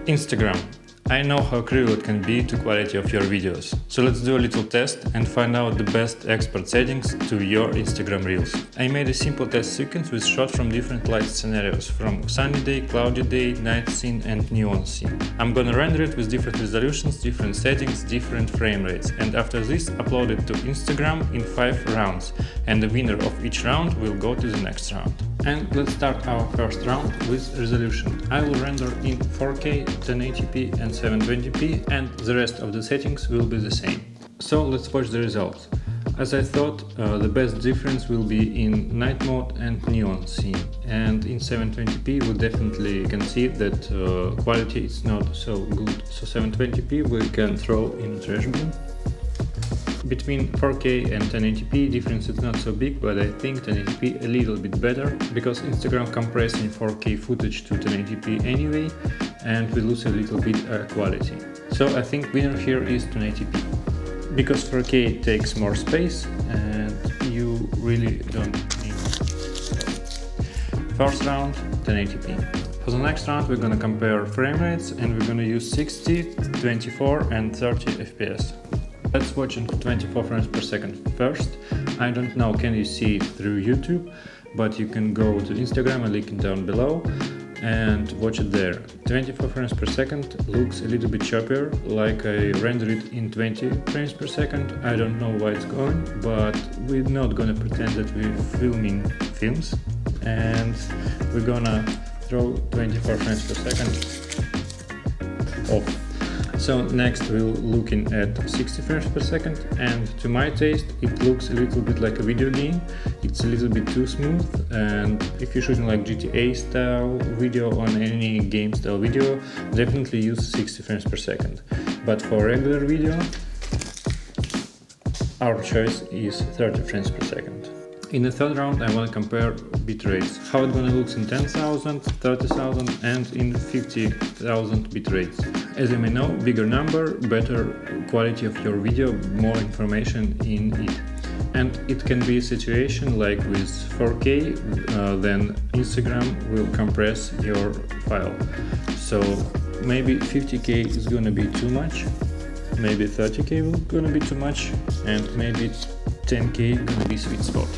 Instagram. I know how crucial it can be to quality of your videos. So let's do a little test and find out the best export settings to your Instagram Reels. I made a simple test sequence with shots from different light scenarios, from sunny day, cloudy day, night scene and neon scene. I'm gonna render it with different resolutions, different settings, different frame rates, and after this upload it to Instagram in 5 rounds, and the winner of each round will go to the next round. And let's start our first round with resolution. I will render in 4K, 1080p and 720p, and the rest of the settings will be the same. So let's watch the results. As I thought, the best difference will be in night mode and neon scene, and in 720p we definitely can see that quality is not so good. So 720p we can throw in a trash bin. Between 4K and 1080p difference is not so big, but I think 1080p a little bit better, because Instagram compressing 4K footage to 1080p anyway, and we lose a little bit quality. So I think winner here is 1080p, because 4K takes more space and you really don't need it. First round 1080p. For the next round we're gonna compare frame rates, and we're gonna use 60, 24 and 30 FPS. Let's watch in 24 frames per second first. I don't know, can you see it through YouTube, but you can go to Instagram and link it down below and watch it there. 24 frames per second looks a little bit choppier, like I rendered it in 20 frames per second. I don't know why it's going, but we're not gonna pretend that we're filming films, and we're gonna throw 24 frames per second off. So next we're looking at 60 frames per second, and to my taste it looks a little bit like a video game. It's a little bit too smooth, and if you're shooting like GTA style video on any game style video, definitely use 60 frames per second. But for regular video, our choice is 30 frames per second. In the third round I want to compare bit rates, how it's gonna look in 10,000, 30,000 and in 50,000 bit rates. As you may know, bigger number, better quality of your video, more information in it. And it can be a situation like with 4K, then Instagram will compress your file. So maybe 50K is gonna be too much, maybe 30K will gonna be too much, and maybe 10K gonna be sweet spot.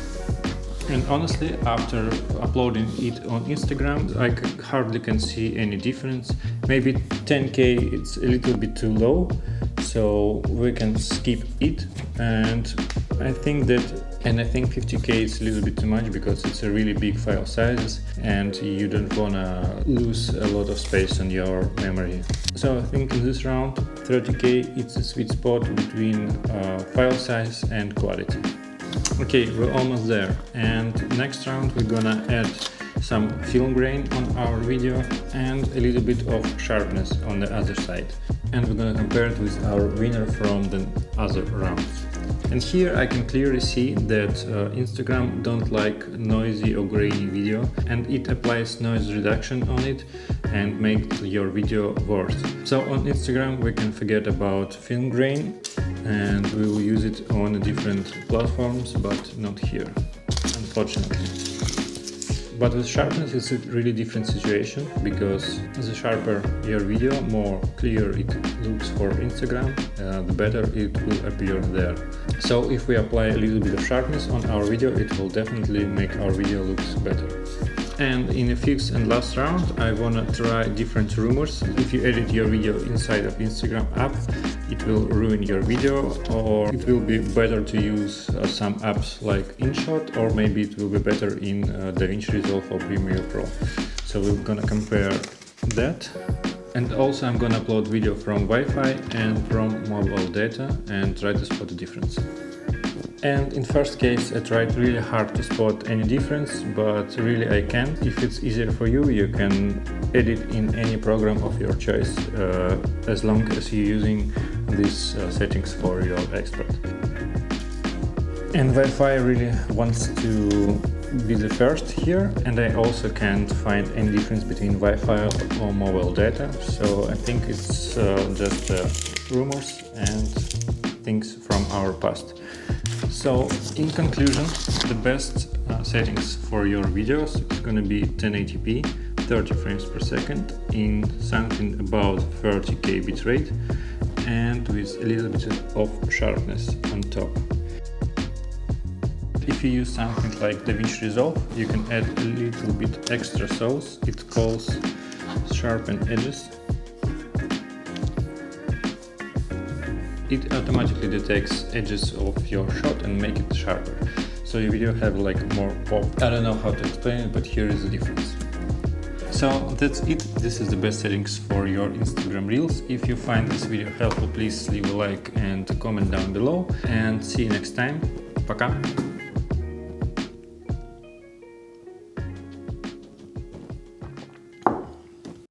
And honestly, after uploading it on Instagram, I hardly can see any difference. Maybe 10K it's a little bit too low, so we can skip it. And I think 50K is a little bit too much, because it's a really big file size and you don't wanna lose a lot of space on your memory. So I think in this round 30K it's a sweet spot between file size and quality. Okay, we're almost there, and next round we're gonna add some film grain on our video and a little bit of sharpness on the other side, and we're gonna compare it with our winner from the other rounds. And here I can clearly see that Instagram don't like noisy or grainy video, and it applies noise reduction on it and makes your video worse. So on Instagram we can forget about film grain, and we will use it on different platforms, but not here, unfortunately. But with sharpness it's a really different situation, because the sharper your video, more clear it looks for Instagram, the better it will appear there. So if we apply a little bit of sharpness on our video, it will definitely make our video looks better. And in the fifth and last round I wanna try different rumors. If you edit your video inside of Instagram app, it will ruin your video, or it will be better to use some apps like InShot, or maybe it will be better in DaVinci Resolve or Premiere Pro. So we're gonna compare that. And also I'm gonna upload video from Wi-Fi and from mobile data and try to spot the difference. And in first case I tried really hard to spot any difference, but really I can't. If it's easier for you, you can edit in any program of your choice, as long as you're using these settings for your export. And Wi-Fi really wants to be the first here, and I also can't find any difference between Wi-Fi or mobile data, so I think it's just rumors and things from our past. So in conclusion, the best settings for your videos is going to be 1080p, 30 frames per second in something about 30k bitrate and with a little bit of sharpness on top. If you use something like DaVinci Resolve, you can add a little bit extra sauce. It calls Sharpen edges. It automatically detects edges of your shot and make it sharper, so your video have like more pop. I don't know how to explain it, but here is the difference. So that's it. This is the best settings for your Instagram Reels. If you find this video helpful, please leave a like and comment down below, and see you next time. Пока!